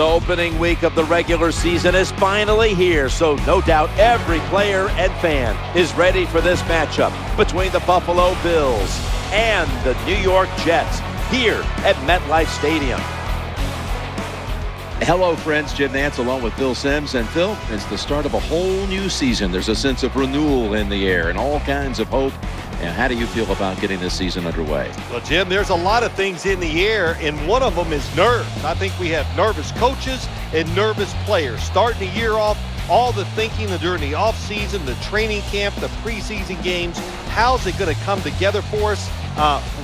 The opening week of the regular season is finally here, so no doubt every player and fan is ready for this matchup between the Buffalo Bills and the New York Jets here at MetLife Stadium. Hello, friends. Jim Nantz along with Phil Simms. And Phil, it's the start of a whole new season. There's a sense of renewal in the air and all kinds of hope. And how do you feel about getting this season underway? Well, Jim, there's a lot of things in the air, and one of them is nerves. I think we have nervous coaches and nervous players. Starting the year off, all the thinking during the offseason, the training camp, the preseason games, how's it going to come together for us?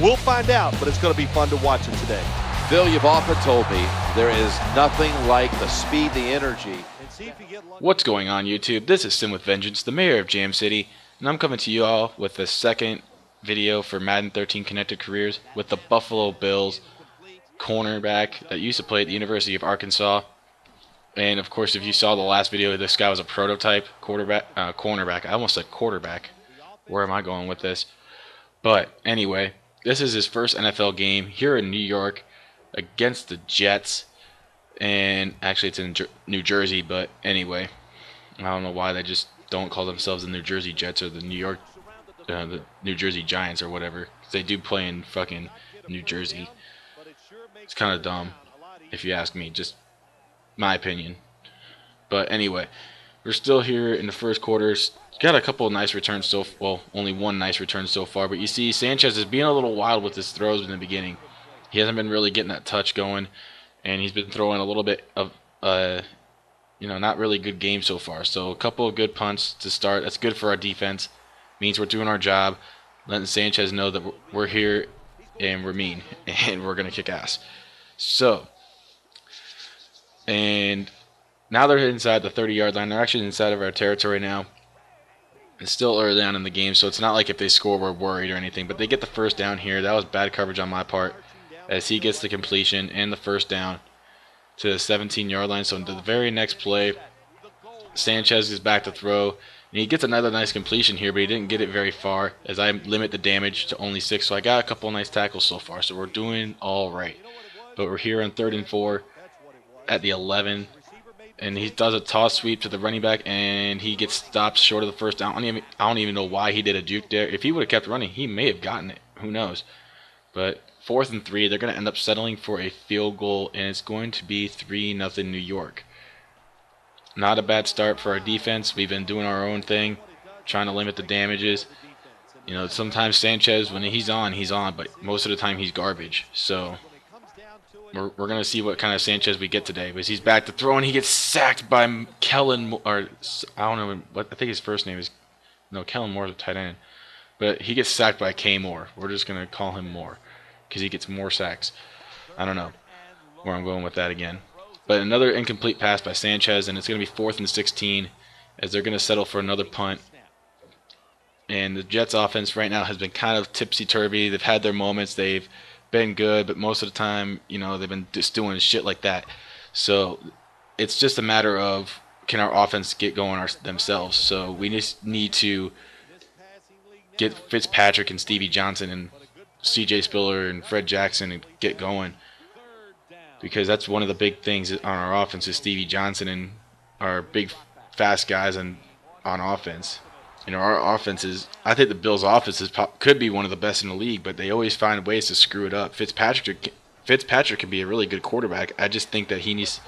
We'll find out, but it's going to be fun to watch it today. Phil, you've often told me there is nothing like the speed, the energy. What's going on, YouTube? This is Sim with Vengeance, the mayor of Jam City, and I'm coming to you all with the second video for Madden 13 Connected Careers with the Buffalo Bills cornerback that used to play at the University of Arkansas. And of course, if you saw the last video, this guy was a prototype cornerback. I almost said quarterback. Where am I going with this? But anyway, this is his first NFL game here in New York against the Jets. And actually, it's in New Jersey, but anyway, I don't know why they just don't call themselves the New Jersey Jets or the New Jersey Giants or whatever. They do play in fucking New Jersey. It's kind of dumb, if you ask me. Just my opinion. But anyway, we're still here in the first quarters. Got a couple of nice returns well, only one nice return so far. But you see, Sanchez is being a little wild with his throws in the beginning. He hasn't been really getting that touch going, and he's been throwing a little bit of not really good game so far. So a couple of good punts to start. That's good for our defense. Means we're doing our job, letting Sanchez know that we're here and we're mean and we're gonna kick ass. So, and now they're inside the 30-yard line. They're actually inside of our territory now. It's still early on in the game, so it's not like if they score we're worried or anything. But they get the first down here. That was bad coverage on my part, as he gets the completion and the first down to the 17-yard line. So into the very next play, Sanchez is back to throw, and he gets another nice completion here, but he didn't get it very far, as I limit the damage to only 6. So I got a couple nice tackles so far, so we're doing all right. But we're here on 3rd and 4 at the 11, and he does a toss sweep to the running back, and he gets stopped short of the first down. I don't even know why he did a juke there. If he would have kept running, he may have gotten it. Who knows? But 4th and 3, they're going to end up settling for a field goal, and it's going to be 3-0 New York. Not a bad start for our defense. We've been doing our own thing, trying to limit the damages. You know, sometimes Sanchez, when he's on, but most of the time he's garbage. So we're going to see what kind of Sanchez we get today. Because he's back to throw, and he gets sacked by Kellen, or I don't know, I think his first name is, no, Kellen Moore's a tight end. But he gets sacked by K. Moore. We're just going to call him Moore, because he gets more sacks. I don't know where I'm going with that again. But another incomplete pass by Sanchez, and it's going to be 4th and 16, as they're going to settle for another punt. And the Jets offense right now has been kind of tipsy-turvy. They've had their moments. They've been good, but most of the time, you know, they've been just doing shit like that. So it's just a matter of, can our offense get going themselves? So we just need to get Fitzpatrick and Stevie Johnson and C.J. Spiller and Fred Jackson and get going, because that's one of the big things on our offense is Stevie Johnson and our big fast guys on offense. You know, our offense is, I think the Bills' offense could be one of the best in the league, but they always find ways to screw it up. Fitzpatrick can be a really good quarterback. I just think that he needs,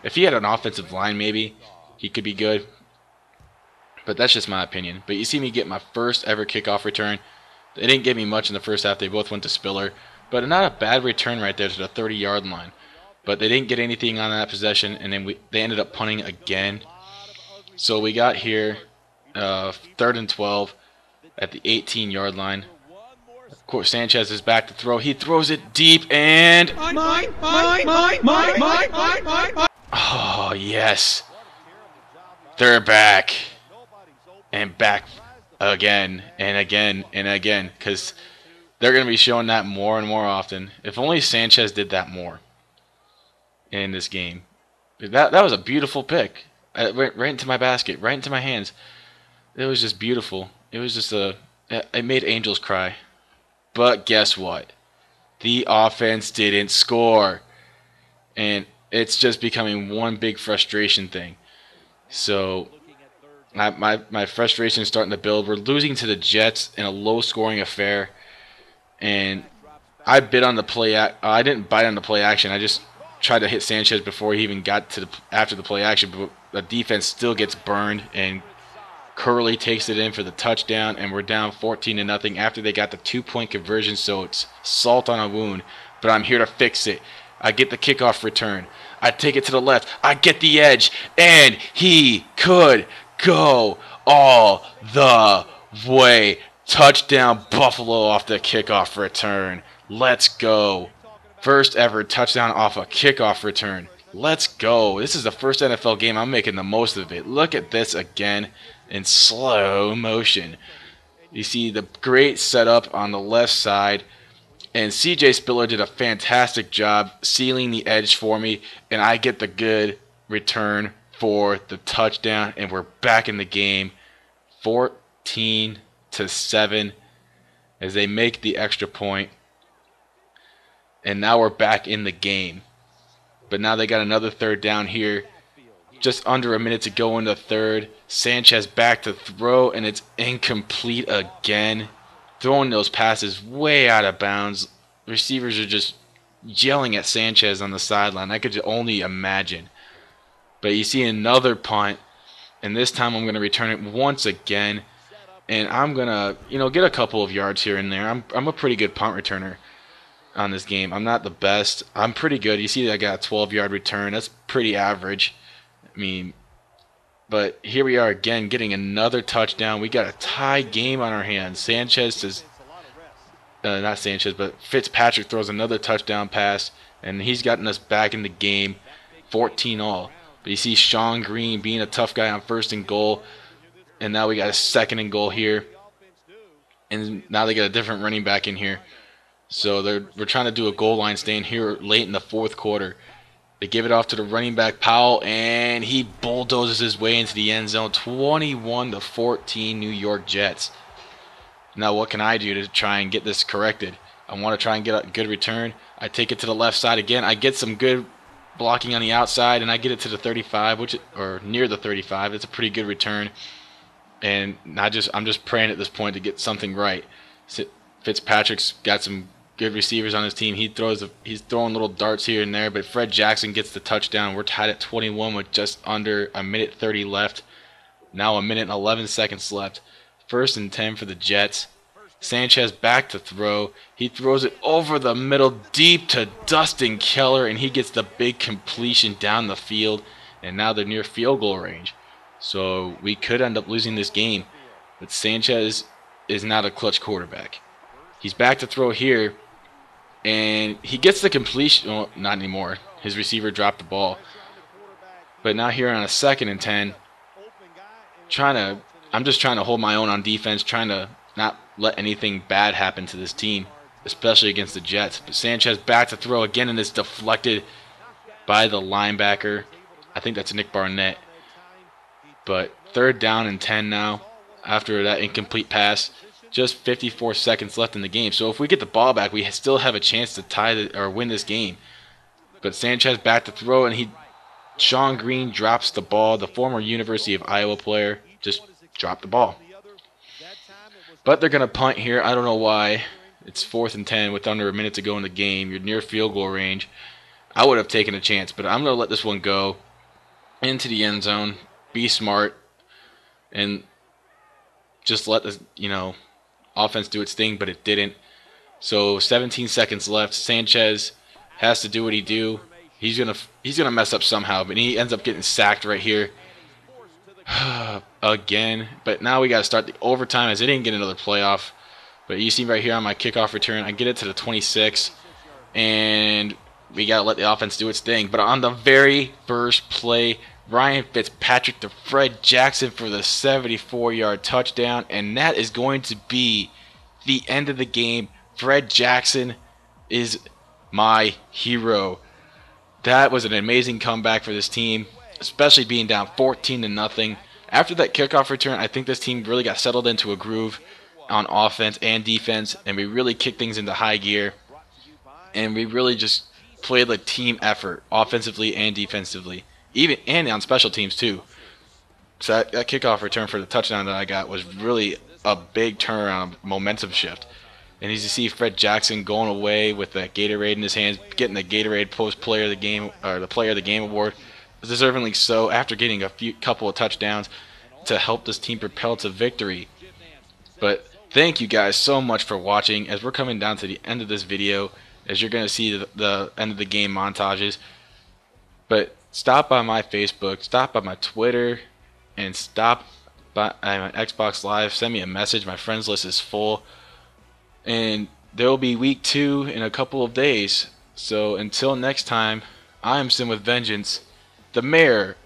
if he had an offensive line, maybe he could be good. But that's just my opinion. But you see me get my first ever kickoff return. They didn't give me much in the first half. They both went to Spiller. But not a bad return right there to the 30-yard line. But they didn't get anything on that possession, and then they ended up punting again. So we got here 3rd and 12 at the 18-yard line. Of course, Sanchez is back to throw. He throws it deep, and oh, yes. They're back. And back again and again and again, because they're going to be showing that more and more often. If only Sanchez did that more in this game. That was a beautiful pick. It went right into my basket, right into my hands. It was just beautiful. It was just it made angels cry. But guess what? The offense didn't score. And it's just becoming one big frustration thing. So my frustration is starting to build. We're losing to the Jets in a low-scoring affair, and I bid on the play. I didn't bite on the play action. I just tried to hit Sanchez before he even got to after the play action. But the defense still gets burned, and Curley takes it in for the touchdown, and we're down 14-0 after they got the 2-point conversion. So it's salt on a wound, but I'm here to fix it. I get the kickoff return. I take it to the left. I get the edge, and he could go all the way. Touchdown Buffalo off the kickoff return. Let's go. First ever touchdown off a kickoff return. Let's go. This is the first NFL game. I'm making the most of it. Look at this again in slow motion. You see the great setup on the left side, and CJ Spiller did a fantastic job sealing the edge for me, and I get the good return for the touchdown, and we're back in the game 14-7 as they make the extra point, and now we're back in the game. But now they got another third down here, just under a minute to go in the third. Sanchez back to throw, and it's incomplete again. Throwing those passes way out of bounds. Receivers are just yelling at Sanchez on the sideline. I could only imagine. But you see another punt, and this time I'm going to return it once again, and I'm going to, get a couple of yards here and there. I'm a pretty good punt returner on this game. I'm not the best. I'm pretty good. You see I got a 12-yard return. That's pretty average. But here we are again getting another touchdown. We got a tie game on our hands. Fitzpatrick throws another touchdown pass, and he's gotten us back in the game 14-all. But you see Sean Green being a tough guy on 1st and goal, and now we got a 2nd and goal here. And now they got a different running back in here. So we're trying to do a goal line stand here late in the 4th quarter. They give it off to the running back, Powell, and he bulldozes his way into the end zone. 21-14 New York Jets. Now what can I do to try and get this corrected? I want to try and get a good return. I take it to the left side again. I get some good blocking on the outside, and I get it to the 35, or near the 35. It's a pretty good return. And I'm just praying at this point to get something right. Fitzpatrick's got some good receivers on his team. He's throwing little darts here and there, but Fred Jackson gets the touchdown. We're tied at 21 with just under a minute 30 left. Now a minute and 11 seconds left. 1st and 10 for the Jets. Sanchez back to throw. He throws it over the middle deep to Dustin Keller, and he gets the big completion down the field, and now they're near field goal range. So we could end up losing this game, but Sanchez is not a clutch quarterback. He's back to throw here, and he gets the completion. Well, not anymore. His receiver dropped the ball. But now here on a 2nd and 10, I'm just trying to hold my own on defense, trying to not let anything bad happen to this team, especially against the Jets. But Sanchez back to throw again, and it's deflected by the linebacker. I think that's Nick Barnett. But 3rd down and 10 now after that incomplete pass. Just 54 seconds left in the game. So if we get the ball back, we still have a chance to or win this game. But Sanchez back to throw, and Sean Green drops the ball. The former University of Iowa player just dropped the ball. But they're going to punt here. I don't know why. It's 4th and 10 with under a minute to go in the game. You're near field goal range. I would have taken a chance, but I'm going to let this one go into the end zone. Be smart and just let the offense do its thing, but it didn't. So 17 seconds left. Sanchez has to do what he do. He's gonna mess up somehow, but he ends up getting sacked right here again. But now we got to start the overtime as they didn't get another playoff. But you see right here on my kickoff return, I get it to the 26, and we got to let the offense do its thing. But on the very first play, Ryan Fitzpatrick to Fred Jackson for the 74-yard touchdown, and that is going to be the end of the game. Fred Jackson is my hero. That was an amazing comeback for this team, especially being down 14-0. After that kickoff return, I think this team really got settled into a groove on offense and defense, and we really kicked things into high gear, and we really just played like team effort, offensively and defensively, even and on special teams too. So that kickoff return for the touchdown that I got was really a big turnaround, momentum shift. And as you see Fred Jackson going away with that Gatorade in his hands, getting the Gatorade Post Player of the Game or the Player of the Game award, deservingly so after getting a couple of touchdowns to help this team propel to victory. But thank you guys so much for watching as we're coming down to the end of this video, as you're going to see the end of the game montages. But stop by my Facebook, stop by my Twitter, and stop by my Xbox Live. Send me a message. My friends list is full. And there will be week 2 in a couple of days. So until next time, I am Sim with Vengeance, the mayor